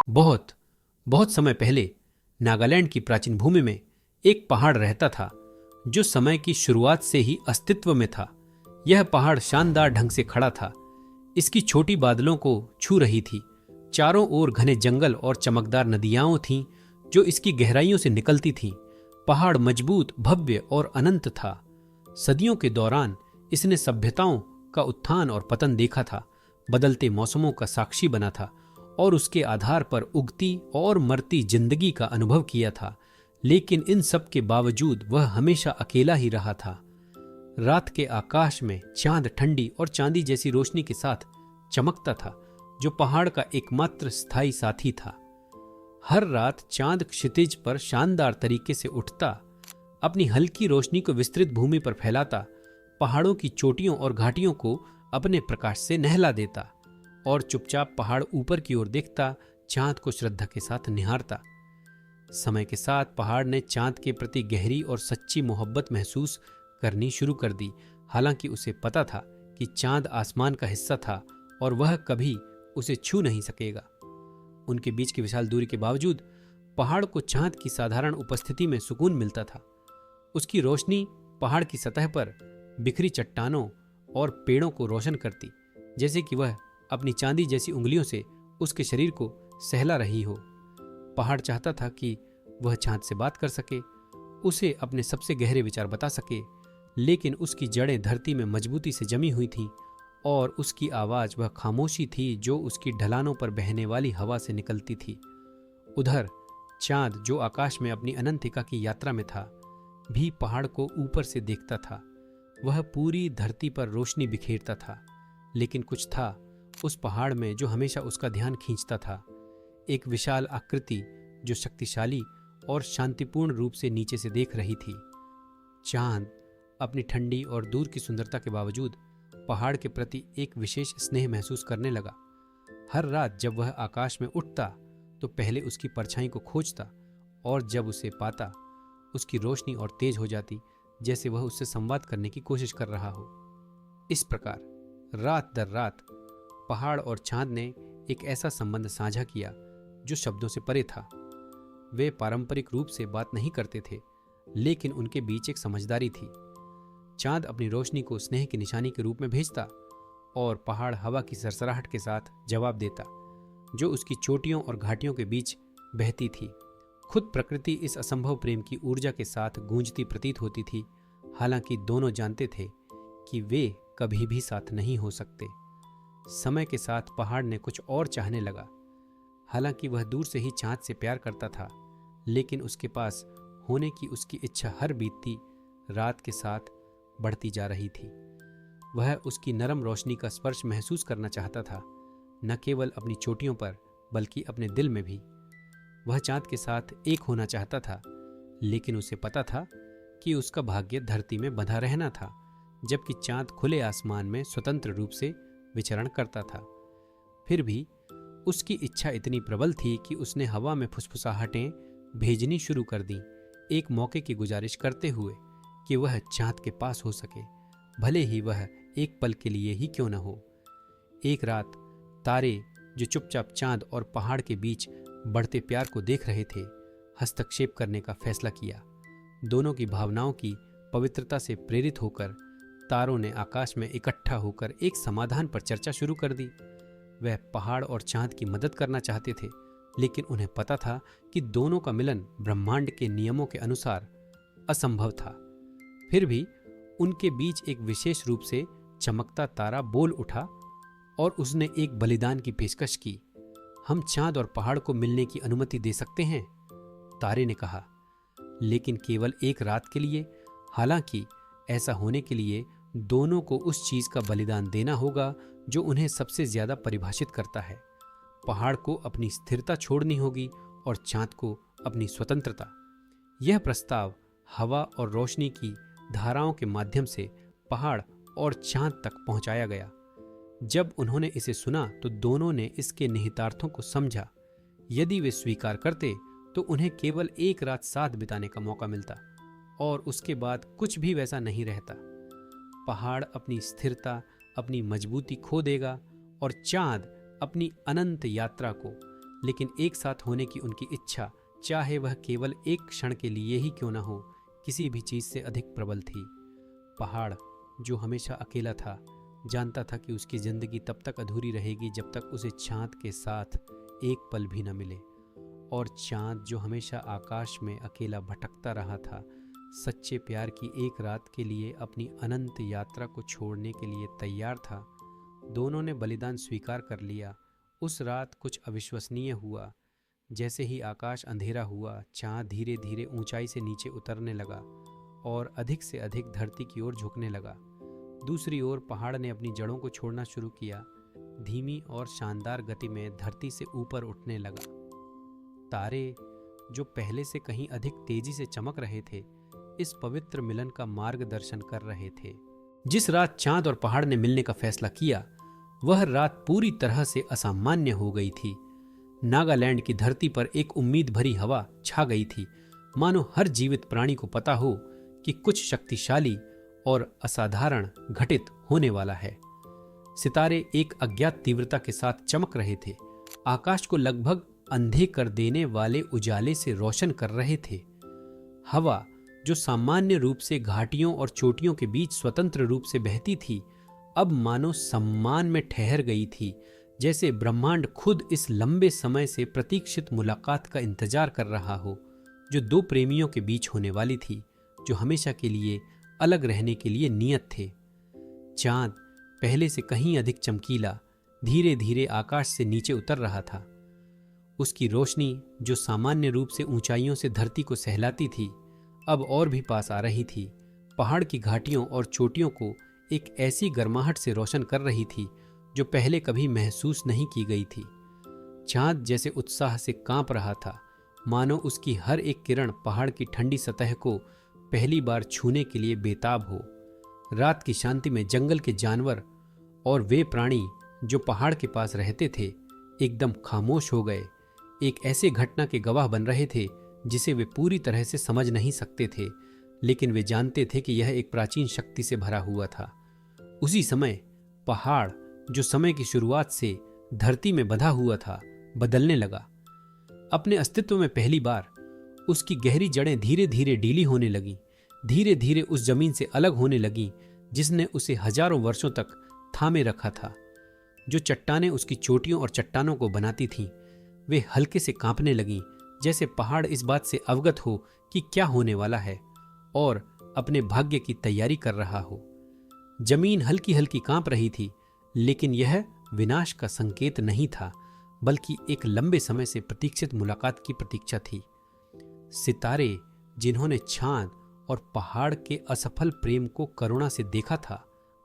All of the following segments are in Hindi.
बहुत बहुत समय पहले नागालैंड की प्राचीन भूमि में एक पहाड़ रहता था जो समय की शुरुआत से ही अस्तित्व में था। यह पहाड़ शानदार ढंग से खड़ा था। इसकी छोटी बादलों को छू रही थी। चारों ओर घने जंगल और चमकदार नदियां थीं जो इसकी गहराइयों से निकलती थीं। पहाड़ मजबूत, भव्य और अनंत था। सदियों के दौरान इसने सभ्यताओं का उत्थान और पतन देखा था, बदलते मौसमों का साक्षी बना था और उसके आधार पर उगती और मरती जिंदगी का अनुभव किया था। लेकिन इन सब के बावजूद वह हमेशा अकेला ही रहा था। रात के आकाश में चांद ठंडी और चांदी जैसी रोशनी के साथ चमकता था, जो पहाड़ का एकमात्र स्थायी साथी था। हर रात चांद क्षितिज पर शानदार तरीके से उठता, अपनी हल्की रोशनी को विस्तृत भूमि पर फैलाता, पहाड़ों की चोटियों और घाटियों को अपने प्रकाश से नहला देता और चुपचाप पहाड़ ऊपर की ओर देखता, चांद को श्रद्धा के साथ निहारता। समय के साथ पहाड़ ने चांद के प्रति गहरी और सच्ची मोहब्बत महसूस करनी शुरू कर दी। हालांकि उसे पता था कि चांद आसमान का हिस्सा था और वह कभी उसे छू नहीं सकेगा। उनके बीच की विशाल दूरी के बावजूद पहाड़ को चांद की साधारण उपस्थिति में सुकून मिलता था। उसकी रोशनी पहाड़ की सतह पर बिखरी चट्टानों और पेड़ों को रोशन करती, जैसे कि वह अपनी चांदी जैसी उंगलियों से उसके शरीर को सहला रही हो। पहाड़ चाहता था कि वह चांद से बात कर सके, उसे अपने सबसे गहरे विचार बता सके, लेकिन उसकी जड़ें धरती में मजबूती से जमी हुई थीं और उसकी आवाज वह खामोशी थी जो उसकी ढलानों पर बहने वाली हवा से निकलती थी। उधर चांद, जो आकाश में अपनी अनंतिका की यात्रा में था, भी पहाड़ को ऊपर से देखता था। वह पूरी धरती पर रोशनी बिखेरता था, लेकिन कुछ था उस पहाड़ में जो हमेशा उसका ध्यान खींचता था। एक विशाल आकृति जो शक्तिशाली और शांतिपूर्ण रूप से नीचे से देख रही थी। चांद अपनी ठंडी और दूर की सुंदरता के बावजूद पहाड़ के प्रति एक विशेष स्नेह महसूस करने लगा। हर रात जब वह आकाश में उठता तो पहले उसकी परछाई को खोजता, और जब उसे पाता उसकी रोशनी और तेज हो जाती, जैसे वह उससे संवाद करने की कोशिश कर रहा हो। इस प्रकार रात दर रात पहाड़ और चांद ने एक ऐसा संबंध साझा किया जो शब्दों से परे था। वे पारंपरिक रूप से बात नहीं करते थे, लेकिन उनके बीच एक समझदारी थी। चांद अपनी रोशनी को स्नेह की निशानी के रूप में भेजता और पहाड़ हवा की सरसराहट के साथ जवाब देता, जो उसकी चोटियों और घाटियों के बीच बहती थी। खुद प्रकृति इस असंभव प्रेम की ऊर्जा के साथ गूंजती प्रतीत होती थी। हालांकि दोनों जानते थे कि वे कभी भी साथ नहीं हो सकते। समय के साथ पहाड़ ने कुछ और चाहने लगा। हालांकि वह दूर से ही चांद से प्यार करता था, लेकिन उसके पास होने की उसकी इच्छा हर बीतती रात के साथ बढ़ती जा रही थी। वह उसकी नरम रोशनी का स्पर्श महसूस करना चाहता था, न केवल अपनी चोटियों पर बल्कि अपने दिल में भी। वह चांद के साथ एक होना चाहता था, लेकिन उसे पता था कि उसका भाग्य धरती में बंधा रहना था, जबकि चांद खुले आसमान में स्वतंत्र रूप से विचरण करता था। फिर भी उसकी इच्छा इतनी प्रबल थी कि उसने हवा में फुसफुसाहटें भेजनी शुरू कर दी, एक मौके की गुजारिश करते हुए कि वह चांद के पास हो सके, भले ही वह एक पल के लिए ही क्यों न हो। एक रात तारे, जो चुपचाप चांद और पहाड़ के बीच बढ़ते प्यार को देख रहे थे, हस्तक्षेप करने का फैसला किया। दोनों की भावनाओं की पवित्रता से प्रेरित होकर तारों ने आकाश में इकट्ठा होकर एक समाधान पर चर्चा शुरू कर दी। वह पहाड़ और चांद की मदद करना चाहते थे, लेकिन उन्हें पता था कि दोनों का मिलन ब्रह्मांड के नियमों के अनुसार असंभव था। फिर भी उनके बीच एक विशेष रूप से चमकता तारा बोल उठा और उसने एक बलिदान की पेशकश की। हम चांद और पहाड़ को मिलने की अनुमति दे सकते हैं, तारे ने कहा, लेकिन केवल एक रात के लिए। हालांकि ऐसा होने के लिए दोनों को उस चीज का बलिदान देना होगा जो उन्हें सबसे ज्यादा परिभाषित करता है। पहाड़ को अपनी स्थिरता छोड़नी होगी और चांद को अपनी स्वतंत्रता। यह प्रस्ताव हवा और रोशनी की धाराओं के माध्यम से पहाड़ और चांद तक पहुंचाया गया। जब उन्होंने इसे सुना तो दोनों ने इसके निहितार्थों को समझा। यदि वे स्वीकार करते तो उन्हें केवल एक रात साथ बिताने का मौका मिलता, और उसके बाद कुछ भी वैसा नहीं रहता। पहाड़ अपनी स्थिरता, अपनी मजबूती खो देगा और चांद अपनी अनंत यात्रा को लेकिन एक साथ होने की उनकी इच्छा, चाहे वह केवल एक क्षण के लिए ही क्यों न हो, किसी भी चीज से अधिक प्रबल थी। पहाड़, जो हमेशा अकेला था, जानता था कि उसकी जिंदगी तब तक अधूरी रहेगी जब तक उसे चांद के साथ एक पल भी न मिले। और चांद, जो हमेशा आकाश में अकेला भटकता रहा था, सच्चे प्यार की एक रात के लिए अपनी अनंत यात्रा को छोड़ने के लिए तैयार था। दोनों ने बलिदान स्वीकार कर लिया। उस रात कुछ अविश्वसनीय हुआ। जैसे ही आकाश अंधेरा हुआ, चांद धीरे धीरे ऊंचाई से नीचे उतरने लगा और अधिक से अधिक धरती की ओर झुकने लगा। दूसरी ओर पहाड़ ने अपनी जड़ों को छोड़ना शुरू किया। धीमी और शानदार गति में धरती से ऊपर उठने लगा। तारे, जो पहले से कहीं अधिक तेजी से चमक रहे थे, इस पवित्र मिलन का मार्गदर्शन कर रहे थे। जिस रात चांद और पहाड़ ने मिलने का फैसला किया, वह रात पूरी तरह से असामान्य हो गई थी। नागालैंड की धरती पर एक उम्मीद भरी हवा छा गई थी, मानो हर जीवित प्राणी को पता हो कि कुछ शक्तिशाली और असाधारण घटित होने वाला है। सितारे एक अज्ञात तीव्रता के साथ चमक रहे थे, आकाश को लगभग अंधे कर देने वाले उजाले से रोशन कर रहे थे। हवा, जो सामान्य रूप से घाटियों और चोटियों के बीच स्वतंत्र रूप से बहती थी, अब मानो सम्मान में ठहर गई थी, जैसे ब्रह्मांड खुद इस लंबे समय से प्रतीक्षित मुलाकात का इंतजार कर रहा हो, जो दो प्रेमियों के बीच होने वाली थी, जो हमेशा के लिए अलग रहने के लिए नियत थे। चांद, पहले से कहीं अधिक चमकीला, धीरे धीरे आकाश से नीचे उतर रहा था। उसकी रोशनी, जो सामान्य रूप से ऊंचाइयों से धरती को सहलाती थी, अब और भी पास आ रही थी। पहाड़ की घाटियों और चोटियों को एक ऐसी गर्माहट से रोशन कर रही थी जो पहले कभी महसूस नहीं की गई थी। चांद जैसे उत्साह से कांप रहा था, मानो उसकी हर एक किरण पहाड़ की ठंडी सतह को पहली बार छूने के लिए बेताब हो। रात की शांति में जंगल के जानवर और वे प्राणी जो पहाड़ के पास रहते थे, एकदम खामोश हो गए। एक ऐसे घटना के गवाह बन रहे थे जिसे वे पूरी तरह से समझ नहीं सकते थे, लेकिन वे जानते थे कि यह एक प्राचीन शक्ति से भरा हुआ था। उसी समय पहाड़, जो समय की शुरुआत से धरती में बंधा हुआ था, बदलने लगा। अपने अस्तित्व में पहली बार उसकी गहरी जड़ें धीरे धीरे ढीली होने लगीं, धीरे धीरे उस जमीन से अलग होने लगीं जिसने उसे हजारों वर्षों तक थामे रखा था। जो चट्टानें उसकी चोटियों और चट्टानों को बनाती थीं, वे हल्के से कांपने लगीं, जैसे पहाड़ इस बात से अवगत हो कि क्या होने वाला है और अपने भाग्य की तैयारी कर रहा हो। जमीन हल्की हल्की कांप रही थी, लेकिन यह विनाश का संकेत नहीं था, बल्कि एक लंबे समय से प्रतीक्षित मुलाकात की प्रतीक्षा थी। सितारे, जिन्होंने चांद और पहाड़ के असफल प्रेम को करुणा से देखा था,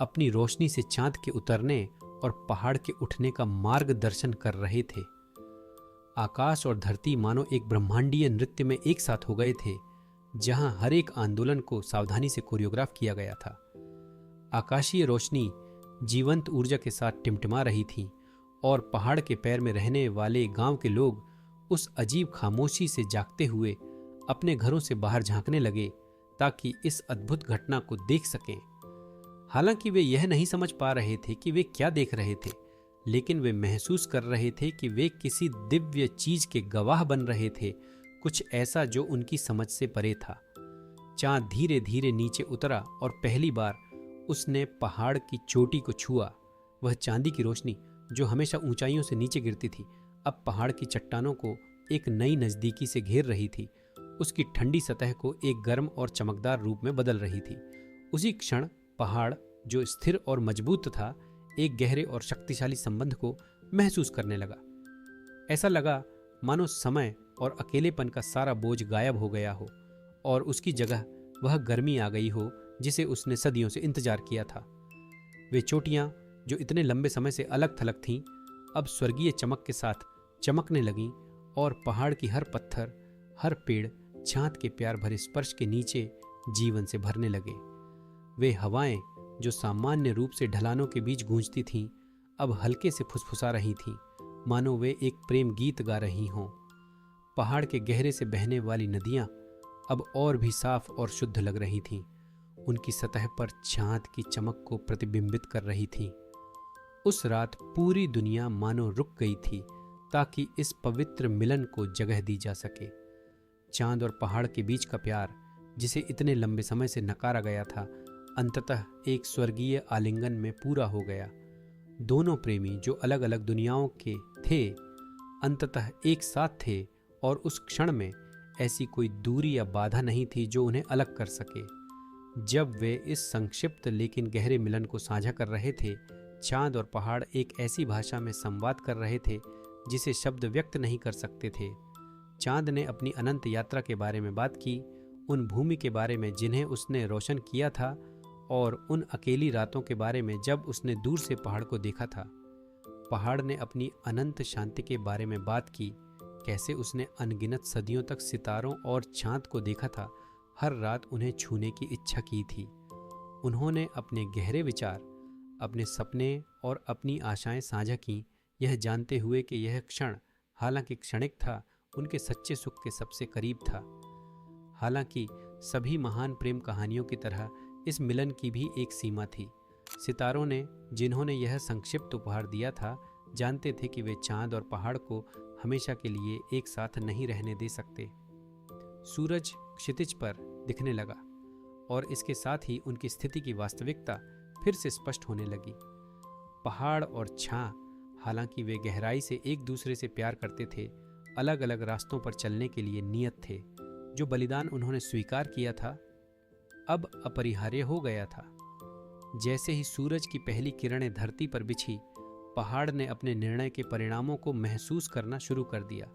अपनी रोशनी से चांद के उतरने और पहाड़ के उठने का मार्गदर्शन कर रहे थे। आकाश और धरती मानो एक ब्रह्मांडीय नृत्य में एक साथ हो गए थे, जहां हर एक आंदोलन को सावधानी से कोरियोग्राफ किया गया था। आकाशीय रोशनी जीवंत ऊर्जा के साथ टिमटिमा रही थी और पहाड़ के पैर में रहने वाले गांव के लोग उस अजीब खामोशी से जागते हुए अपने घरों से बाहर झांकने लगे ताकि इस अद्भुत घटना को देख सकें। हालांकि वे यह नहीं समझ पा रहे थे कि वे क्या देख रहे थे, लेकिन वे महसूस कर रहे थे कि वे किसी दिव्य चीज के गवाह बन रहे थे, कुछ ऐसा जो उनकी समझ से परे था। चांद धीरे धीरे नीचे उतरा और पहली बार उसने पहाड़ की चोटी को छुआ। वह चांदी की रोशनी, जो हमेशा ऊंचाइयों से नीचे गिरती थी, अब पहाड़ की चट्टानों को एक नई नजदीकी से घेर रही थी। उसकी ठंडी सतह को एक गर्म और चमकदार रूप में बदल रही थी। उसी क्षण पहाड़, जो स्थिर और मजबूत था, एक गहरे और शक्तिशाली संबंध को महसूस करने लगा। ऐसा लगा मानो समय और अकेलेपन का सारा बोझ गायब हो गया हो और उसकी जगह वह गर्मी आ गई हो जिसे उसने सदियों से इंतजार किया था। वे चोटियां, जो इतने लंबे समय से अलग थलग थीं, अब स्वर्गीय चमक के साथ चमकने लगीं और पहाड़ की हर पत्थर, हर पेड़ चांद के प्यार भरे स्पर्श के नीचे जीवन से भरने लगे। वे हवाएं, जो सामान्य रूप से ढलानों के बीच गूंजती थीं, अब हल्के से फुसफुसा रही थीं, मानो वे एक प्रेम गीत गा रही हों। पहाड़ के गहरे से बहने वाली नदियां अब और भी साफ और शुद्ध लग रही थीं। उनकी सतह पर चांद की चमक को प्रतिबिंबित कर रही थीं। उस रात पूरी दुनिया मानो रुक गई थी, ताकि इस पवित्र मिलन को जगह दी जा सके। चांद और पहाड़ के बीच का प्यार, जिसे इतने लंबे समय से नकारा गया था, अंततः एक स्वर्गीय आलिंगन में पूरा हो गया। दोनों प्रेमी जो अलग अलग दुनियाओं के थे, अंततः एक साथ थे, और उस क्षण में ऐसी कोई दूरी या बाधा नहीं थी जो उन्हें अलग कर सके। जब वे इस संक्षिप्त लेकिन गहरे मिलन को साझा कर रहे थे, चांद और पहाड़ एक ऐसी भाषा में संवाद कर रहे थे जिसे शब्द व्यक्त नहीं कर सकते थे। चांद ने अपनी अनंत यात्रा के बारे में बात की, उन भूमि के बारे में जिन्हें उसने रोशन किया था, और उन अकेली रातों के बारे में जब उसने दूर से पहाड़ को देखा था। पहाड़ ने अपनी अनंत शांति के बारे में बात की, कैसे उसने अनगिनत सदियों तक सितारों और चांद को देखा था, हर रात उन्हें छूने की इच्छा की थी। उन्होंने अपने गहरे विचार, अपने सपने और अपनी आशाएं साझा की, यह जानते हुए कि यह क्षण, हालांकि क्षणिक था, उनके सच्चे सुख के सबसे करीब था। हालांकि सभी महान प्रेम कहानियों की तरह इस मिलन की भी एक सीमा थी। सितारों ने, जिन्होंने यह संक्षिप्त उपहार दिया था, जानते थे कि वे चांद और पहाड़ को हमेशा के लिए एक साथ नहीं रहने दे सकते। सूरज क्षितिज पर दिखने लगा, और इसके साथ ही उनकी स्थिति की वास्तविकता फिर से स्पष्ट होने लगी। पहाड़ और छां, हालांकि वे गहराई से एक दूसरे से प्यार करते थे, अलग अलग रास्तों पर चलने के लिए नियत थे। जो बलिदान उन्होंने स्वीकार किया था, अब अपरिहार्य हो गया था। जैसे ही सूरज की पहली किरणें धरती पर बिछी, पहाड़ ने अपने निर्णय के परिणामों को महसूस करना शुरू कर दिया।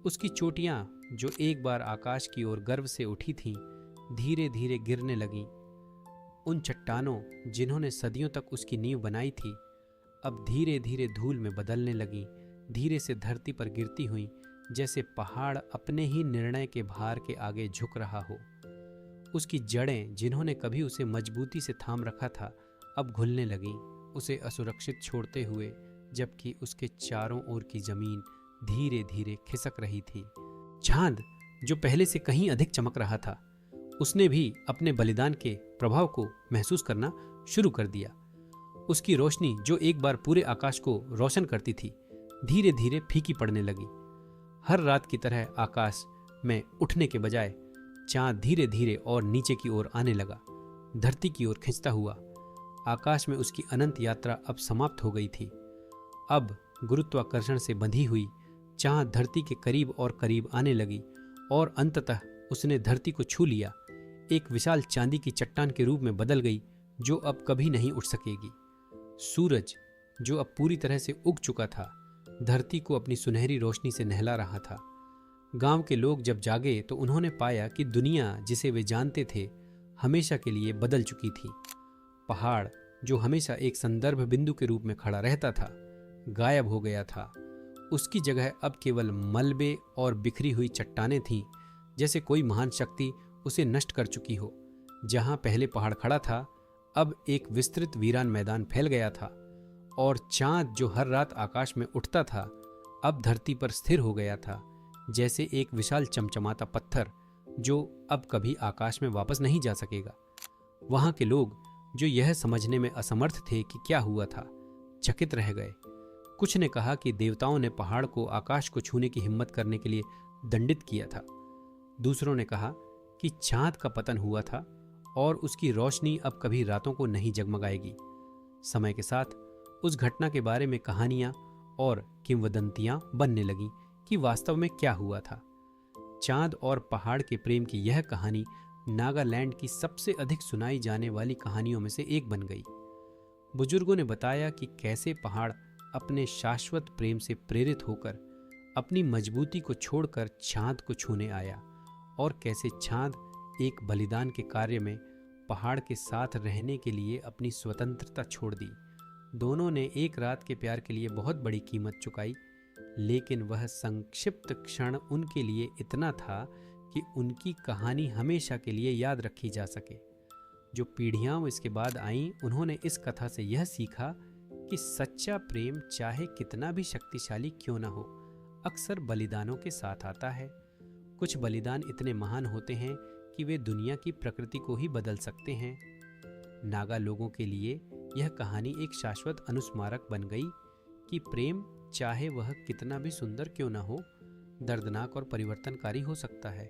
उसकी चोटियां, जो एक बार आकाश की ओर गर्व से उठी थीं, धीरे धीरे गिरने लगीं। उन चट्टानों, जिन्होंने सदियों तक उसकी नींव बनाई थी, अब धीरे धीरे धूल में बदलने लगीं, धीरे से धरती पर गिरती हुईं, जैसे पहाड़ अपने ही निर्णय के भार के आगे झुक रहा हो। उसकी जड़ें, जिन्होंने कभी उसे मजबूती से थाम रखा था, अब घुलने लगीं, उसे असुरक्षित छोड़ते हुए, जबकि उसके चारों ओर की जमीन धीरे धीरे खिसक रही थी। चांद, जो पहले से कहीं अधिक चमक रहा था, उसने भी अपने बलिदान के प्रभाव को महसूस करना शुरू कर दिया। उसकी रोशनी, जो एक बार पूरे आकाश को रोशन करती थी, धीरे धीरे फीकी पड़ने लगी। हर रात की तरह आकाश में उठने के बजाय चांद धीरे धीरे और नीचे की ओर आने लगा, धरती की ओर खिंचता हुआ। आकाश में उसकी अनंत यात्रा अब समाप्त हो गई थी। अब गुरुत्वाकर्षण से बंधी हुई चांद धरती के करीब और करीब आने लगी, और अंततः उसने धरती को छू लिया। एक विशाल चांदी की चट्टान के रूप में बदल गई, जो अब कभी नहीं उठ सकेगी। सूरज, जो अब पूरी तरह से उग चुका था, धरती को अपनी सुनहरी रोशनी से नहला रहा था। गांव के लोग जब जागे तो उन्होंने पाया कि दुनिया, जिसे वे जानते थे, हमेशा के लिए बदल चुकी थी। पहाड़, जो हमेशा एक संदर्भ बिंदु के रूप में खड़ा रहता था, गायब हो गया था। उसकी जगह अब केवल मलबे और बिखरी हुई चट्टानें थीं, जैसे कोई महान शक्ति उसे नष्ट कर चुकी हो। जहां पहले पहाड़ खड़ा था, अब एक विस्तृत वीरान मैदान फैल गया था, और चांद, जो हर रात आकाश में उठता था, अब धरती पर स्थिर हो गया था, जैसे एक विशाल चमचमाता पत्थर, जो अब कभी आकाश में वापस नहीं जा सकेगा। वहां के लोग, जो यह समझने में असमर्थ थे कि क्या हुआ था, चकित रह गए। कुछ ने कहा कि देवताओं ने पहाड़ को आकाश को छूने की हिम्मत करने के लिए दंडित किया था। दूसरों ने कहा कि चांद का पतन हुआ था और उसकी रोशनी अब कभी रातों को नहीं जगमगाएगी। समय के साथ उस घटना के बारे में कहानियां और किंवदंतियां बनने लगीं कि वास्तव में क्या हुआ था। चांद और पहाड़ के प्रेम की यह कहानी नागालैंड की सबसे अधिक सुनाई जाने वाली कहानियों में से एक बन गई। बुजुर्गों ने बताया कि कैसे पहाड़ अपने शाश्वत प्रेम से प्रेरित होकर अपनी मजबूती को छोड़कर चांद को छूने आया, और कैसे चांद एक बलिदान के कार्य में पहाड़ के साथ रहने के लिए अपनी स्वतंत्रता छोड़ दी। दोनों ने एक रात के प्यार के लिए बहुत बड़ी कीमत चुकाई, लेकिन वह संक्षिप्त क्षण उनके लिए इतना था कि उनकी कहानी हमेशा के लिए याद रखी जा सके। जो पीढ़ियां इसके बाद आईं, उन्होंने इस कथा से यह सीखा कि सच्चा प्रेम चाहे कितना भी शक्तिशाली क्यों न हो, अक्सर बलिदानों के साथ आता है। कुछ बलिदान इतने महान होते हैं कि वे दुनिया की प्रकृति को ही बदल सकते हैं। नागा लोगों के लिए यह कहानी एक शाश्वत अनुस्मारक बन गई कि प्रेम चाहे वह कितना भी सुंदर क्यों ना हो, दर्दनाक और परिवर्तनकारी हो सकता है।